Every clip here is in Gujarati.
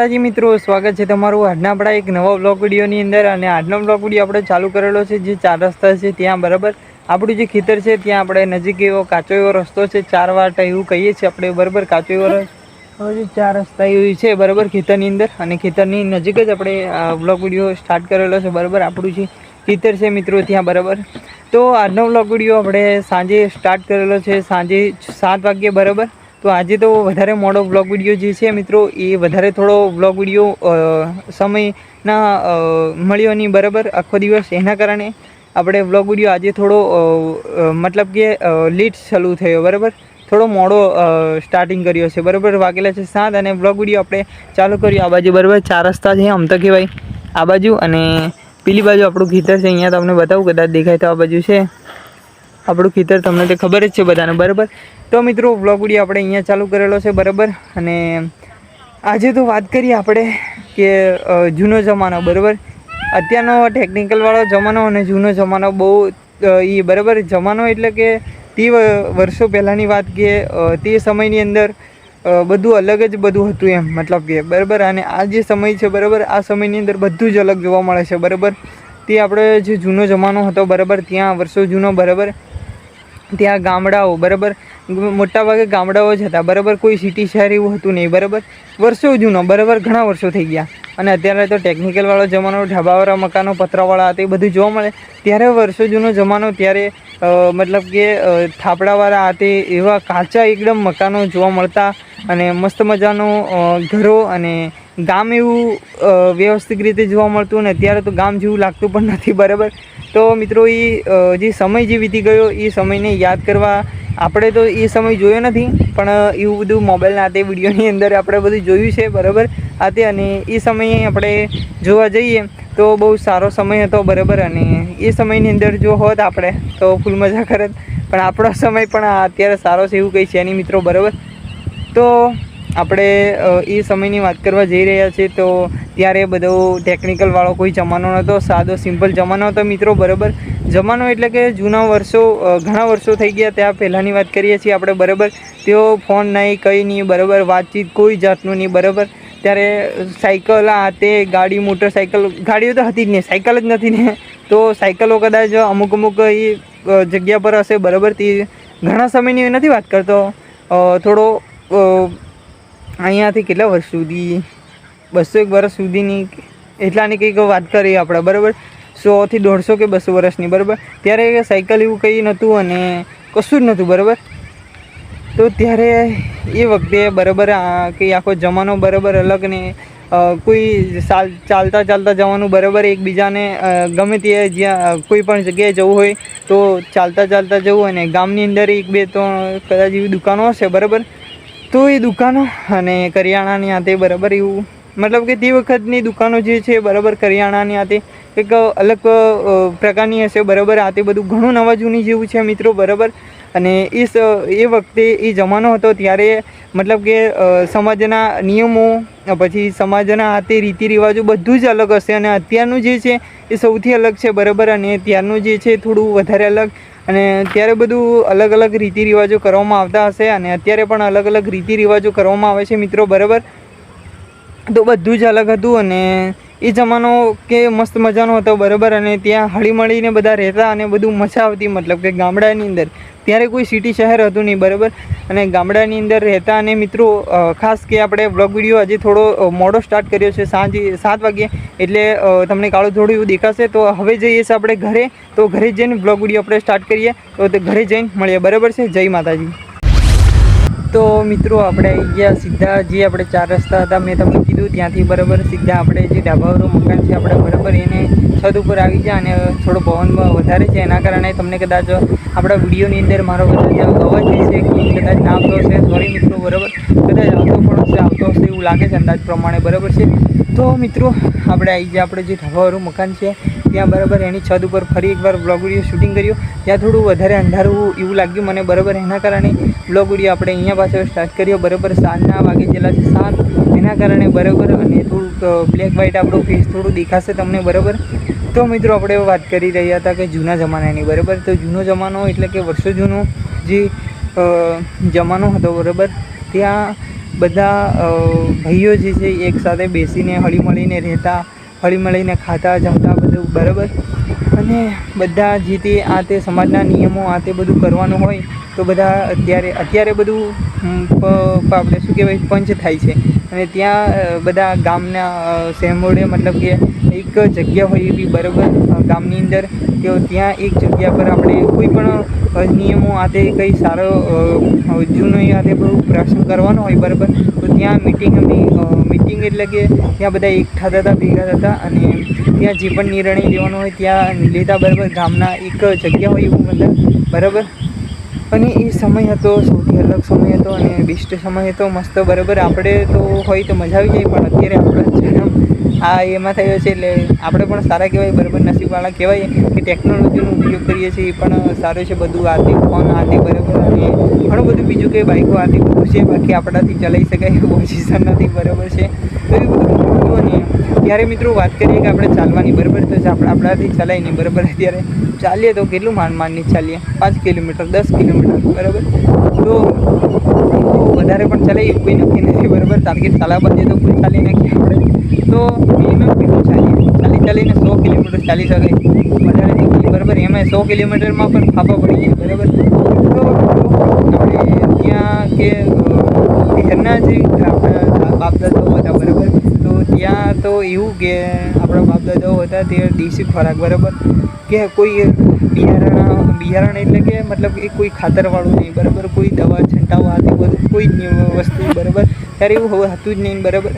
માતાજી મિત્રો, સ્વાગત છે તમારું આજના આપણા એક નવા બ્લોગ વિડીયોની અંદર। અને આજનો બ્લોગ વિડીયો આપણે ચાલુ કરેલો છે જે 4 રસ્તા છે ત્યાં બરાબર આપણું જે ખેતર છે ત્યાં આપણે નજીક એવો કાચો એવો રસ્તો છે 4 વાટ એવું કહીએ છીએ આપણે બરાબર। કાચો એવો જે 4 રસ્તા એવી છે બરાબર ખેતરની અંદર, અને ખેતરની નજીક જ આપણે બ્લોગ વિડીયો સ્ટાર્ટ કરેલો છે બરાબર। આપણું જે ખેતર છે મિત્રો ત્યાં બરાબર। તો આજનો બ્લોગ વિડીયો આપણે સાંજે સ્ટાર્ટ કરેલો છે, સાંજે 7 વાગ્યે બરાબર। તો આજે તો વધારે મોડો બ્લોગ વિડીયો જે છે મિત્રો એ વધારે થોડો બ્લોગ વિડીયો સમયના મળ્યો નહીં બરાબર આખો દિવસ, એના કારણે આપણે બ્લોગ વિડીયો આજે થોડો મતલબ કે લેટ ચાલુ થયો બરાબર, થોડો મોડો સ્ટાર્ટિંગ કર્યો છે બરાબર। વાગેલા છે 7 અને બ્લોગ વિડીયો આપણે ચાલુ કર્યો આ બાજુ બરાબર। 4 રસ્તા છે આમ તો કહેવાય આ બાજુ, અને પેલી બાજુ આપણું ખેતર છે અહીંયા તમને બતાવું, કદાચ દેખાય તો આ બાજુ છે આપણું ખેતર, તમને તો ખબર જ છે બધાને બરાબર। તો મિત્રો બ્લોગ વિડીયો આપણે અહીંયા ચાલુ કરેલો છે બરાબર। અને આજે તો વાત કરીએ આપણે કે જૂનો જમાનો બરાબર, અત્યારનો ટેકનિકલવાળો જમાનો અને જૂનો જમાનો બહુ એ બરાબર જમાનો એટલે કે તે વર્ષો પહેલાંની વાત કે તે સમયની અંદર બધું અલગ જ બધું હતું એમ મતલબ કે બરાબર। અને આ જે સમય છે બરાબર, આ સમયની અંદર બધું જ અલગ જોવા મળે છે બરાબર। તે આપણે જે જૂનો જમાનો હતો બરાબર, ત્યાં વર્ષો જૂનો બરાબર, ત્યાં ગામડાઓ બરાબર, મોટા ભાગે ગામડાઓ જ હતા બરાબર, કોઈ સિટી શહેર એવું હતું નહીં બરાબર। વર્ષો જૂનો બરાબર, ઘણા વર્ષો થઈ ગયા। અને અત્યારે તો ટેકનિકલવાળો જમાનો, ઢાબાવાળા મકાનો, પતરાવાળા તે બધું જોવા મળે। ત્યારે વર્ષો જૂનો જમાનો, ત્યારે મતલબ કે થાપડાવાળા તે એવા કાચા એકદમ મકાનો જોવા મળતા, અને મસ્ત મજાનું ઘરો, અને ગામ એવું વ્યવસ્થિત રીતે જોવા મળતું। અને અત્યારે તો ગામ જેવું લાગતું પણ નથી બરાબર। તો મિત્રો એ જે સમય જે વીતી ગયો એ સમયને યાદ કરવા આપણે તો એ સમય જોયો નથી, પણ એવું બધું મોબાઈલના તે વિડીયોની અંદર આપણે બધું જોયું છે બરાબર આતે। અને એ સમયે આપણે જોવા જઈએ તો બહુ સારો સમય હતો બરાબર। અને એ સમયની અંદર જો હોત આપણે તો ફૂલ મજા કરત, પણ આપણો સમય પણ અત્યારે સારો છે એવું કંઈ છે નહીં મિત્રો બરાબર। તો આપણે એ સમયની વાત કરવા જઈ રહ્યા છીએ, તો ત્યારે બધો ટેકનિકલવાળો કોઈ જમાનો નહોતો, સાદો સિમ્પલ જમાનો હતો મિત્રો બરાબર। જમાનો એટલે કે જૂના વર્ષો, ઘણા વર્ષો થઈ ગયા ત્યાં પહેલાંની વાત કરીએ છીએ આપણે બરાબર। તેઓ ફોન નહીં, કંઈ નહીં બરાબર, વાતચીત કોઈ જાતનું નહીં બરાબર। ત્યારે સાયકલ આ તે ગાડી, મોટરસાઇકલ, ગાડીઓ તો હતી જ નહીં, સાયકલ જ નથી ને, તો સાયકલો કદાચ અમુક એ જગ્યા પર હશે બરાબર। તે ઘણા સમયની નથી વાત કરતો, થોડો અહીંયાથી કેટલા વર્ષ સુધી, 201 વર્ષ સુધીની એટલાની કંઈક વાત કરીએ આપણે બરાબર, 100 થી 150 કે 200 વર્ષની બરાબર। ત્યારે સાયકલ એવું કંઈ નહોતું અને કશું જ નહોતું બરાબર। તો ત્યારે એ વખતે બરાબર કંઈ આખો જમાનો બરાબર અલગ ને, કોઈ ચાલતા જવાનું બરાબર, એકબીજાને ગમે તે જ્યાં કોઈ પણ જગ્યાએ જવું હોય તો ચાલતા જવું, અને ગામની અંદર 1 2 3 કદાચ એવી દુકાનો હશે બરાબર, તો એ દુકાનો અને કરિયાણાની આતે બરાબર એવું મતલબ કે તે વખતની દુકાનો જે છે બરાબર, કરિયાણાની આતે એક અલગ પ્રકારની હશે બરાબર। આ તે બધું ઘણું નવા જૂની જેવું છે મિત્રો બરાબર। અને એ વખતે એ જમાનો હતો ત્યારે મતલબ કે સમાજના નિયમો, પછી સમાજના આ તે રીતિ રિવાજો બધું જ અલગ હશે, અને અત્યારનું જે છે એ સૌથી અલગ છે બરાબર। અને ત્યારનું જે છે થોડું વધારે અલગ, અને ત્યારે બધું અલગ રીતિ રિવાજો કરવામાં આવતા હશે, અને અત્યારે પણ અલગ રીતિ રિવાજો કરવામાં આવે છે મિત્રો બરાબર। તો બધું જ અલગ હતું, અને એ જમાનો કે મસ્ત મજાનો હતો બરાબર। અને ત્યાં હળીમળીને બધા રહેતા અને બધું મજા આવતી, મતલબ કે ગામડાની અંદર, ત્યારે કોઈ સિટી શહેર હતું નહીં બરાબર, અને ગામડાની અંદર રહેતા। અને મિત્રો ખાસ કે આપણે બ્લોગ વિડીયો આજે થોડો મોડો સ્ટાર્ટ કર્યો છે, સાંજે 7 વાગ્યે, એટલે તમને કાળું થોડું એવું દેખાશે। તો હવે જઈએ છીએ આપણે ઘરે, તો ઘરે જઈને બ્લોગ વિડીયો આપણે સ્ટાર્ટ કરીએ, તો ઘરે જઈને મળીએ બરાબર છે। જય માતાજી। તો મિત્રો આપણે આવી ગયા સીધા જે આપણે 4 રસ્તા હતા મેં તમને કીધું ત્યાંથી બરાબર, સીધા આપણે જે ઢાબાવાળું મકાન છે આપણે બરાબર એને છત ઉપર આવી ગયા, અને થોડો પવન વધારે છે એના કારણે તમને કદાચ આપણા વિડીયોની અંદર મારો કદાચ અવાજ જે છે કદાચ ના આવતો હશે, સોરી મિત્રો બરાબર, કદાચ આવતો હશે એવું લાગે છે અંદાજ પ્રમાણે બરાબર છે। તો મિત્રો આપણે આવી ગયા આપણે જે ઢાબાવાળું મકાન છે ત્યાં બરાબર, એની છત ઉપર ફરી એકવાર બ્લોગ વિડીયો શૂટિંગ કર્યો। ત્યાં થોડું વધારે અંધારું એવું લાગ્યું મને બરાબર, એના કારણે બ્લોગ વિડીયો આપણે અહીંયા પાછળ સ્ટાર્ટ કર્યો બરાબર। સાંજના વાગે જેટલા છે 7, એના કારણે બરાબર, અને થોડુંક બ્લેક વ્હાઇટ આપણું ફેસ થોડું દેખાશે તમને બરાબર। તો મિત્રો આપણે વાત કરી રહ્યા હતા કે જૂના જમાનાની બરાબર। તો જૂનો જમાનો એટલે કે વર્ષો જૂનો જે જમાનો હતો બરાબર, ત્યાં બધા ભાઈઓ જે છે એક સાથે બેસીને હળીમળીને રહેતા, હળીમળીને ખાતા જમતા બધું બરાબર. અને બધા જે તે આ તે સમાજના નિયમો આ તે બધું કરવાનું હોય તો બધા અત્યારે બધું આપણે શું કહેવાય પંચ થાય છે. અને ત્યાં બધા ગામના સેમોડે મતલબ કે એક જગ્યા હોય એવી બરાબર ગામની અંદર તો ત્યાં એક જગ્યા પર આપણે કોઈ પણ નિયમો આ તે કંઈ સારો જૂનો આ તે બધું પ્રશ્ન કરવાનો હોય બરાબર તો ત્યાં મિટિંગ એટલે કે ત્યાં બધા એકઠા થતા ભેગા થતા અને ત્યાં જે પણ નિર્ણય લેવાનો હોય ત્યાં લેતા બરાબર. ગામના એક જગ્યા હોય એવું મતલબ બરાબર. અને એ સમય હતો સૌથી અલગ સમય હતો અને બેસ્ટ સમય હતો મસ્ત બરાબર. આપણે તો હોય તો મજા આવી જાય પણ અત્યારે આપણો જન્મ આ એમાં થયો છે એટલે આપણે પણ સારા કહેવાય બરાબર, નસીબવાળા કહેવાય કે ટેકનોલોજીનો ઉપયોગ કરીએ છીએ એ પણ સારું છે. બધું આથી ફોન આથી બરાબર અને ઘણું બધું બીજું કે બાઇકો આથી બધું છે, બાકી આપણાથી ચલાવી શકાય એવું પોઝિશન નથી બરાબર છે. તો એ બધું હતું. અને ત્યારે મિત્રો વાત કરીએ કે આપણે ચાલવાની બરાબર તો આપણાથી ચલાય નહીં બરાબર. અત્યારે ચાલીએ તો કેટલું માંડ ચાલીએ 5 કિલોમીટર 10 કિલોમીટર બરાબર. તો વધારે પણ ચાલે એવું કોઈ નક્કી નથી બરાબર. ટાર્ગેટ ચાલવા બાદ તો કોઈ ચાલી નાખીએ આપણે તો મિનિમમ કેટલું ચાલીને 100 કિલોમીટર ચાલી શકાય વધારે તો નહીં બરાબર. એમાં 100 કિલોમીટરમાં પણ ફાફા પડી જાય બરાબર. તો આપણે ત્યાં કે ઘરના જે આપણા બાપદાદાઓ હતા બરાબર તો ત્યાં તો એવું કે આપણા બાપદાદાઓ હતા તે દેશી ખોરાક બરાબર કે કોઈ બિયારણ એટલે કે મતલબ એ કોઈ ખાતરવાળું નહીં બરાબર, કોઈ દવા છંટાવ આથી બધું કોઈ વસ્તુ બરાબર ત્યારે એવું હવે હતું જ નહીં બરાબર.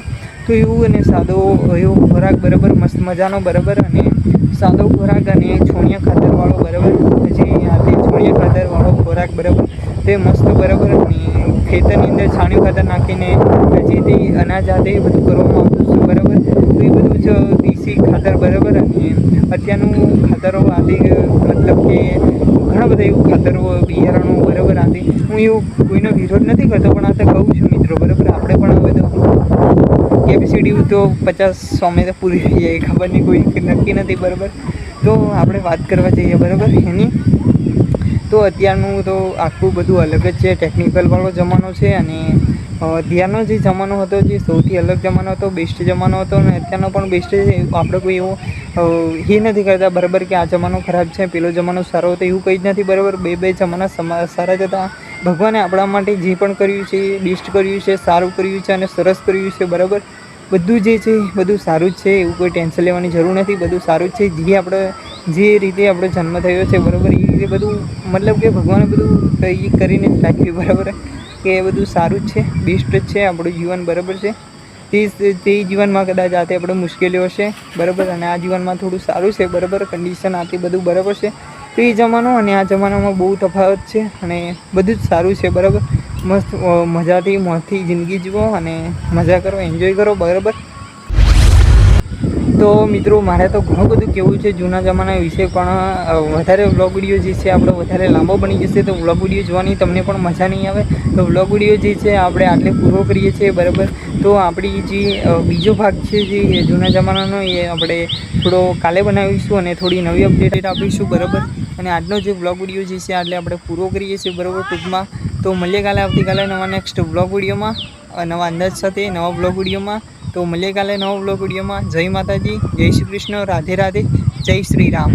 તો એવું અને સાદો એવો ખોરાક બરાબર મસ્ત મજાનો બરાબર અને સાદો ખોરાક અને છોણિયા ખાતરવાળો બરાબર જે આ તે છોણિયા ખાતરવાળો ખોરાક બરાબર તે મસ્ત બરાબર. અને ખેતરની અંદર છાણિયું ખાતર નાખીને જે તે અનાજ આ તે બધું કરવામાં આવતું છે બરાબર. તો એ બધું જ દેશી ખાતર બરાબર. અને અત્યારનું ખાતરો આદિ મતલબ કે ઘણા બધા એવું ખાતરો બિયારણો બરાબર આદિ હું એવું કોઈનો વિરોધ નથી કરતો પણ આ તો કહું છું મિત્રો બરાબર. આપણે પણ હવે તો કેપેસિટી તો 50-100 મેં તો પૂરી થઈ જાય ખબર નહીં, કોઈ નક્કી નથી બરાબર. તો આપણે વાત કરવા જઈએ બરાબર એની તો અત્યારનું તો આખું બધું અલગ જ છે, ટેકનિકલવાળો જમાનો છે. અને ત્યારનો જે જમાનો હતો જે સૌથી અલગ જમાનો હતો, બેસ્ટ જમાનો હતો અને અત્યારનો પણ બેસ્ટ છે. આપણે કોઈ એવો એ નથી કરતા બરાબર કે આ જમાનો ખરાબ છે પેલો જમાનો સારો હતો એવું કંઈ જ નથી બરાબર. બે જમાના સારા જ હતા. ભગવાને આપણા માટે જે પણ કર્યું છે એ બેસ્ટ કર્યું છે, સારું કર્યું છે અને સરસ કર્યું છે બરાબર. બધું જે છે બધું સારું જ છે, એવું કોઈ ટેન્શન લેવાની જરૂર નથી. બધું સારું જ છે. જે રીતે આપણો જન્મ થયો છે બરાબર એ રીતે બધું મતલબ કે ભગવાને બધું કંઈ કરીને જ રાખ્યું બરાબર કે એ બધું સારું જ છે, બેસ્ટ જ છે આપણું જીવન બરાબર છે. તે જીવનમાં કદાચ આતે આપણે મુશ્કેલીઓ છે બરાબર અને આ જીવનમાં થોડું સારું છે બરાબર, કન્ડિશન આથી બધું બરાબર છે. તો એ જમાનો અને આ જમાનામાં બહુ તફાવત છે અને બધું જ સારું છે બરાબર. મસ્ત મજાથી મોજથી જિંદગી જીવો અને મજા કરો, એન્જોય કરો બરાબર. તો મિત્રો મારે તો ઘણું બધું કહેવું છે જૂના જમાના વિશે પણ વધારે વ્લોગ વિડીયો જે છે આપણો વધારે લાંબો બની જશે તો વ્લોગ વિડીયો જોવાની તમને પણ મજા નહીં આવે. તો વ્લોગ વિડીયો જે છે આપણે આટલે પૂરો કરીએ છીએ બરાબર. તો આપણી જે બીજો ભાગ છે જે જૂના જમાનાનો એ આપણે થોડો કાલે બનાવીશું અને થોડી નવી અપડેટ આપીશું બરાબર. અને આજનો જે વ્લોગ વિડીયો જે છે એટલે આપણે પૂરો કરીએ છીએ બરાબર ટૂંકમાં. તો મળીએ કાલે આવતીકાલે નવા નેક્સ્ટ વ્લોગ વિડીયોમાં, નવા અંદાજ સાથે નવા વ્લોગ વિડીયોમાં. તો મળીએ કાલે નવા વ્લોગ વિડીયોમાં. જય માતાજી, જય શ્રી કૃષ્ણ, રાધે રાધે, જય શ્રી રામ.